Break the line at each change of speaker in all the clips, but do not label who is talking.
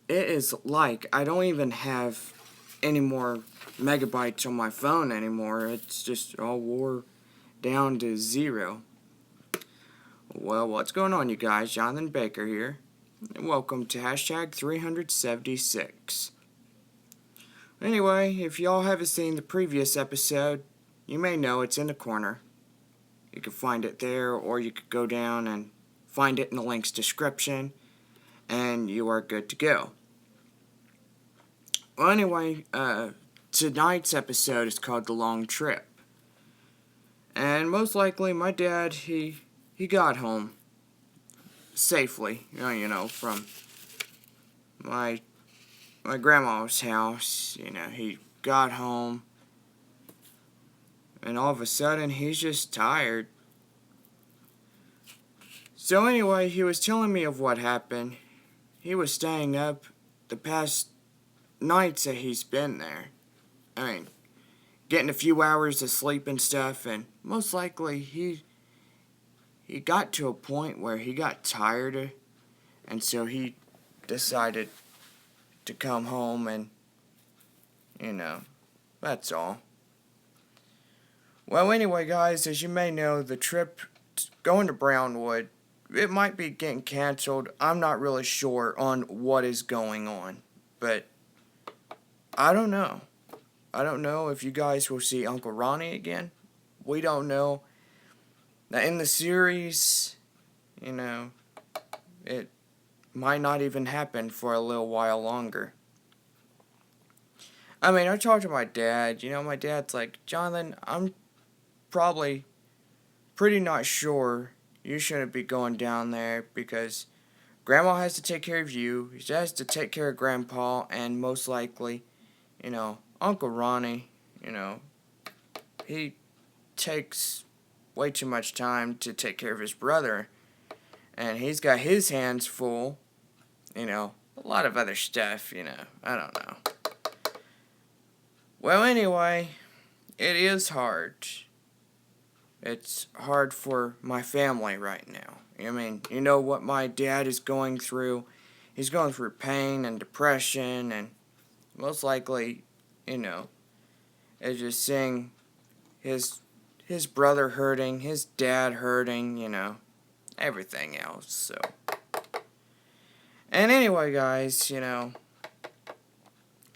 it is like I don't even have any more megabytes on my phone anymore. It's just all wore down to 0. Well, what's going on, you guys? Jonathan Baker here. And welcome to hashtag 376. Anyway, if y'all haven't seen the previous episode, you may know it's in the corner. You can find it there, or you could go down and find it in the link's description, and you are good to go. Well, anyway, tonight's episode is called The Long Trip. And most likely, my dad, he got home safely, from my grandma's house. He got home, and all of a sudden, he's just tired. So anyway, he was telling me of what happened. He was staying up the past nights that he's been there. I mean, getting a few hours of sleep and stuff, and most likely he got to a point where he got tired, and so he decided to come home, and that's all. Well, anyway, guys, as you may know, the trip going to Brownwood, it might be getting canceled. I'm not really sure on what is going on, but I don't know. I don't know if you guys will see Uncle Ronnie again. We don't know. Now, in the series, it might not even happen for a little while longer. I mean, I talked to my dad. My dad's like, Jonathan, I'm probably pretty not sure you shouldn't be going down there because Grandma has to take care of you. He has to take care of Grandpa, and most likely, Uncle Ronnie, he takes way too much time to take care of his brother, and he's got his hands full, a lot of other stuff, I don't know. Well, anyway, it is hard. It's hard for my family right now. I mean, you know what my dad is going through? He's going through pain and depression, and most likely, it's just seeing his brother hurting, his dad hurting, everything else, so. And anyway, guys, I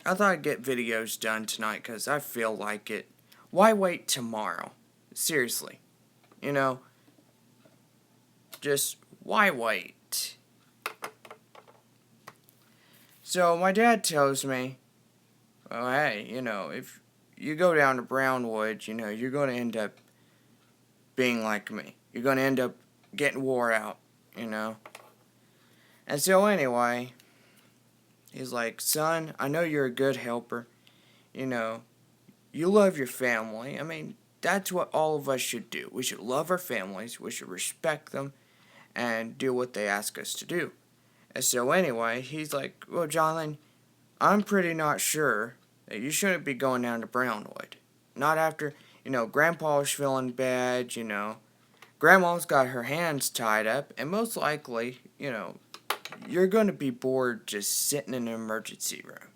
thought I'd get videos done tonight because I feel like it. Why wait tomorrow? Seriously. Just why wait? So my dad tells me, well, hey, if you go down to Brownwood, you're going to end up being like me. You're going to end up getting wore out, And so anyway, he's like, son, I know you're a good helper. You love your family. I mean, that's what all of us should do. We should love our families. We should respect them and do what they ask us to do. And so anyway, he's like, well, Jonathan, I'm pretty not sure that you shouldn't be going down to Brownwood. Not after, Grandpa's feeling bad, Grandma's got her hands tied up, and most likely, you're going to be bored just sitting in an emergency room,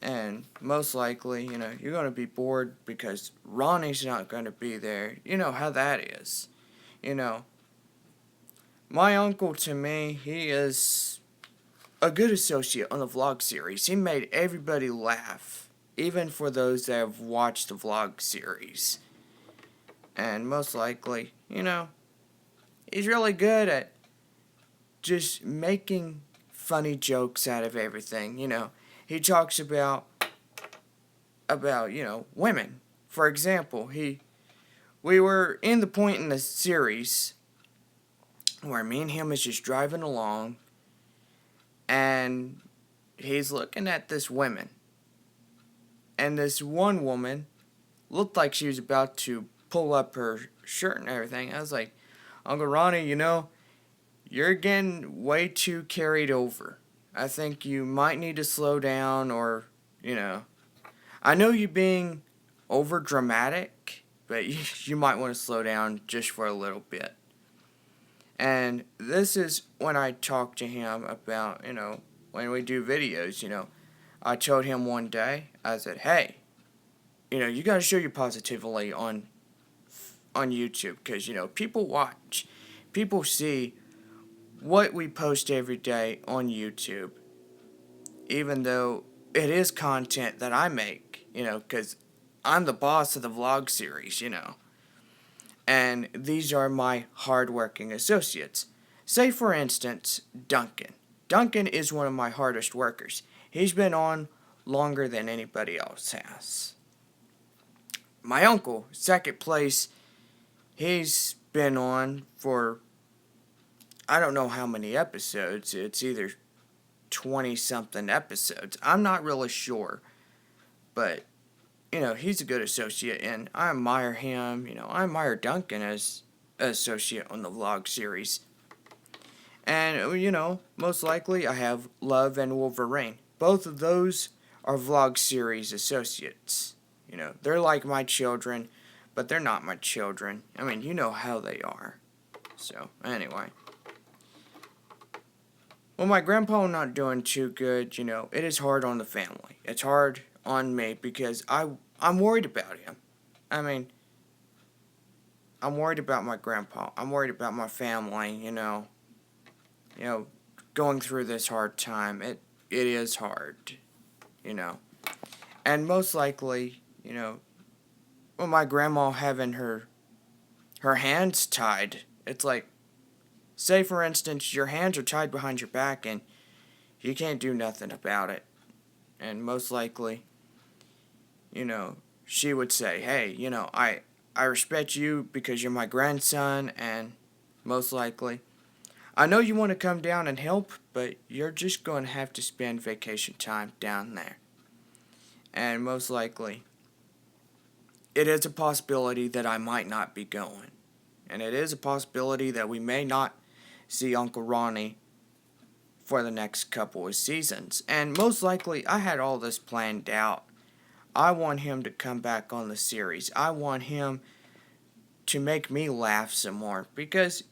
And most likely, you're going to be bored because Ronnie's not going to be there. You know how that is. My uncle, to me, he is a good associate on the vlog series. He made everybody laugh, even for those that have watched the vlog series. And most likely, he's really good at just making funny jokes out of everything, He talks about women. For example, we were in the point in the series where me and him is just driving along, and he's looking at this woman. And this one woman looked like she was about to pull up her shirt and everything. I was like, Uncle Ronnie, you're getting way too carried over. I think you might need to slow down, or, I know you're being over dramatic, but you might want to slow down just for a little bit. And this is when I talk to him about, when we do videos, I told him one day, I said, hey, you got to show your positively on YouTube because, people watch. People see what we post every day on YouTube, even though it is content that I make, because I'm the boss of the vlog series. And these are my hardworking associates. Say, for instance, Duncan. Duncan is one of my hardest workers. He's been on longer than anybody else has. My uncle, second place, he's been on for I don't know how many episodes. It's either 20 something episodes. I'm not really sure. But, he's a good associate, and I admire him. I admire Duncan as an associate on the vlog series. And, most likely I have Love and Wolverine. Both of those are vlog series associates. They're like my children, but they're not my children. I mean, you know how they are. So, anyway. Well, my grandpa not doing too good, it is hard on the family. It's hard on me because I'm worried about him. I mean, I'm worried about my grandpa. I'm worried about my family, going through this hard time. It is hard, And most likely, with my grandma having her hands tied, it's like, say, for instance, your hands are tied behind your back and you can't do nothing about it. And most likely, she would say, hey, I respect you because you're my grandson, and most likely, I know you want to come down and help, but you're just going to have to spend vacation time down there. And most likely, it is a possibility that I might not be going. And it is a possibility that we may not see Uncle Ronnie for the next couple of seasons. And most likely, I had all this planned out. I want him to come back on the series. I want him to make me laugh some more because,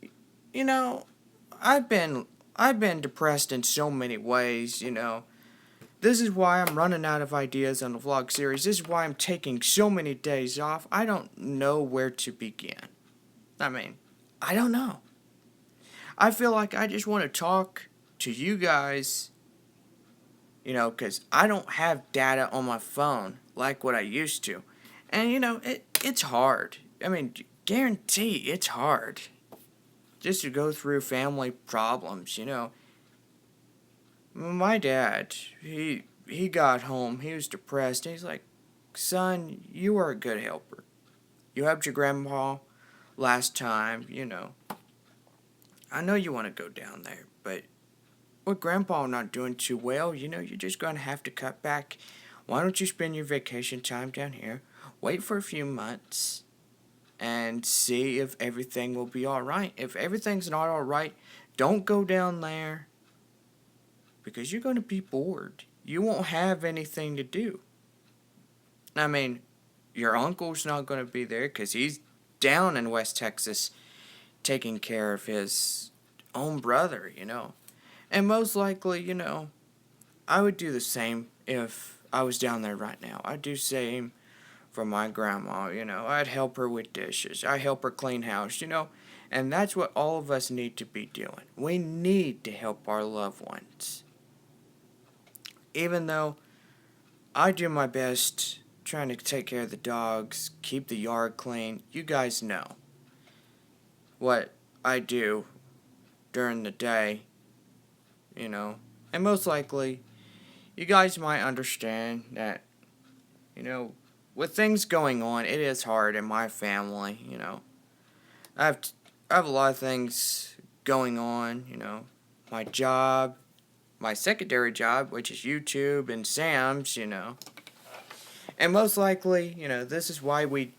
I've been depressed in so many ways. This is why I'm running out of ideas on the vlog series. This is why I'm taking so many days off. I don't know where to begin. I mean, I don't know. I feel like I just want to talk to you guys, because I don't have data on my phone like what I used to. And, it's hard. I mean, guarantee it's hard. Just to go through family problems, My dad, he got home, he was depressed, and he's like, son, you are a good helper. You helped your grandpa last time, I know you want to go down there, but with grandpa not doing too well, you're just going to have to cut back. Why don't you spend your vacation time down here, wait for a few months, and see if everything will be alright. If everything's not alright, don't go down there, because you're going to be bored. You won't have anything to do. I mean, your uncle's not going to be there because he's down in West Texas taking care of his own brother, And most likely, I would do the same if I was down there right now. I'd do the same for my grandma, I'd help her with dishes. I'd help her clean house, And that's what all of us need to be doing. We need to help our loved ones. Even though I do my best trying to take care of the dogs, keep the yard clean, you guys know what I do during the day, And most likely, you guys might understand that, with things going on, it is hard in my family, I have a lot of things going on, my job, my secondary job, which is YouTube and Sam's, And most likely, this is why we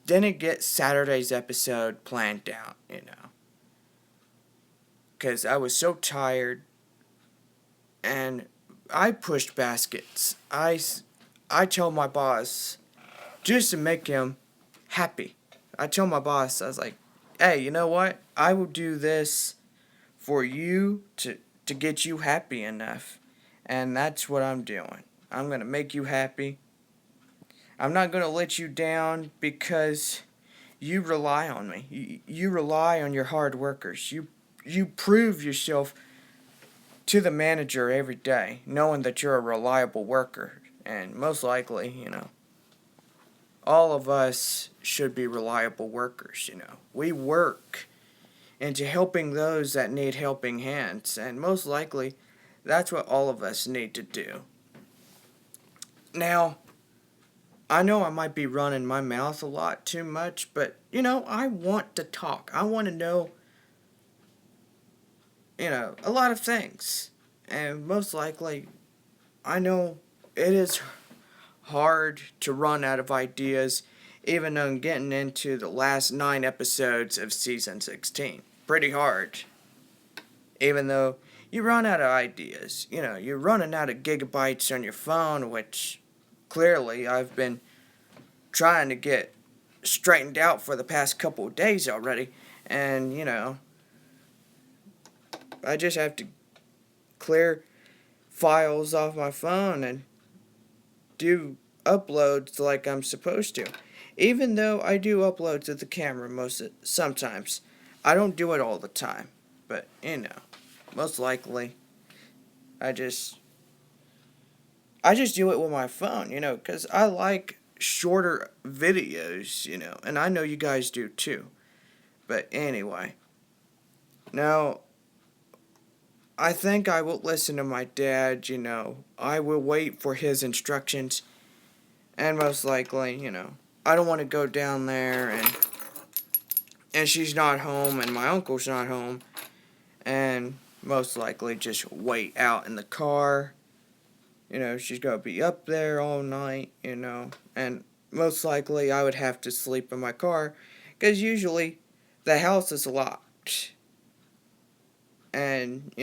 didn't get Saturday's episode planned out, Because I was so tired, and I pushed baskets. I told my boss, just to make him happy, I told my boss, I was like, hey, you know what? I will do this for you to get you happy enough. And that's what I'm doing. I'm going to make you happy. I'm not going to let you down because you rely on me. You rely on your hard workers. You prove yourself to the manager every day, knowing that you're a reliable worker. And most likely, all of us should be reliable workers. We work into helping those that need helping hands, and most likely, that's what all of us need to do. Now, I know I might be running my mouth a lot too much, but, I want to talk. I want to know, a lot of things. And most likely, I know it is hard to run out of ideas, even though I'm getting into the last 9 episodes of season 16. Pretty hard. Even though you run out of ideas. You're running out of gigabytes on your phone, which clearly I've been trying to get straightened out for the past couple of days already. And, I just have to clear files off my phone and do uploads like I'm supposed to. Even though I do uploads with the camera sometimes. I don't do it all the time. But, most likely I just do it with my phone, because I like shorter videos, and I know you guys do too. But anyway, now I think I will listen to my dad, I will wait for his instructions, and most likely, I don't want to go down there and she's not home and my uncle's not home, and most likely just wait out in the car. She's going to be up there all night, and most likely I would have to sleep in my car, because usually the house is locked. And,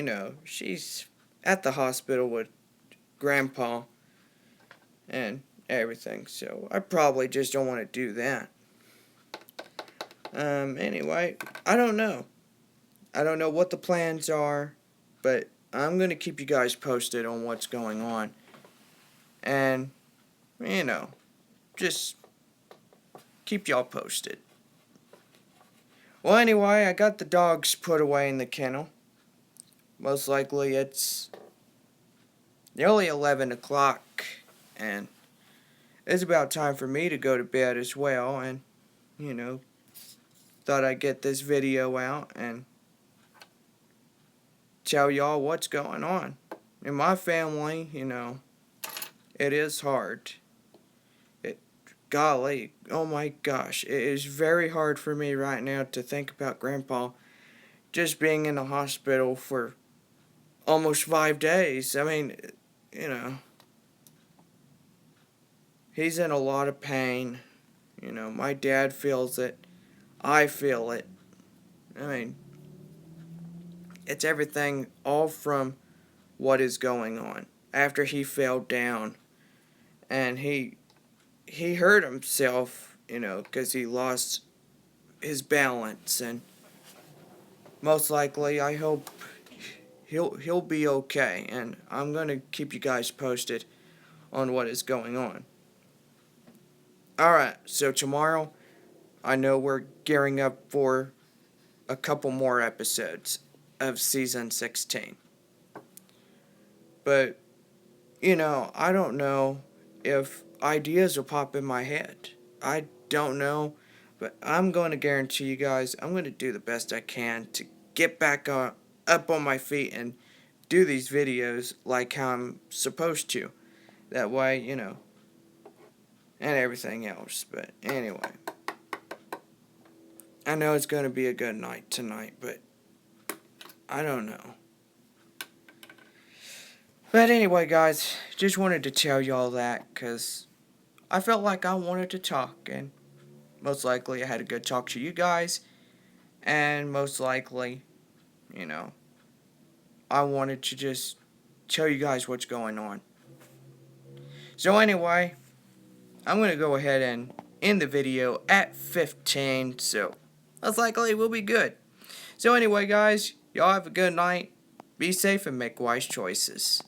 she's at the hospital with Grandpa and everything, so I probably just don't want to do that. Anyway, I don't know. I don't know what the plans are, but I'm going to keep you guys posted on what's going on. And, just keep y'all posted. Well, anyway, I got the dogs put away in the kennel. Most likely it's nearly 11 o'clock, and it's about time for me to go to bed as well, and, thought I'd get this video out and tell y'all what's going on. In my family, it is hard. Golly, oh my gosh, it is very hard for me right now to think about Grandpa just being in the hospital for almost 5 days. I mean, he's in a lot of pain. My dad feels it. I feel it. I mean, it's everything all from what is going on. After he fell down and he hurt himself, because he lost his balance, and most likely I hope he'll be okay, and I'm going to keep you guys posted on what is going on. Alright, so tomorrow I know we're gearing up for a couple more episodes of season 16. But, I don't know if ideas will pop in my head. I don't know, but I'm going to guarantee you guys I'm going to do the best I can to get back up on my feet and do these videos like how I'm supposed to. That way, and everything else. But anyway, I know it's going to be a good night tonight, but I don't know. But anyway, guys, just wanted to tell y'all that, because I felt like I wanted to talk, and most likely I had a good talk to you guys, and most likely, I wanted to just tell you guys what's going on. So anyway, I'm going to go ahead and end the video at 15, so most likely we'll be good. So anyway, guys, y'all have a good night. Be safe and make wise choices.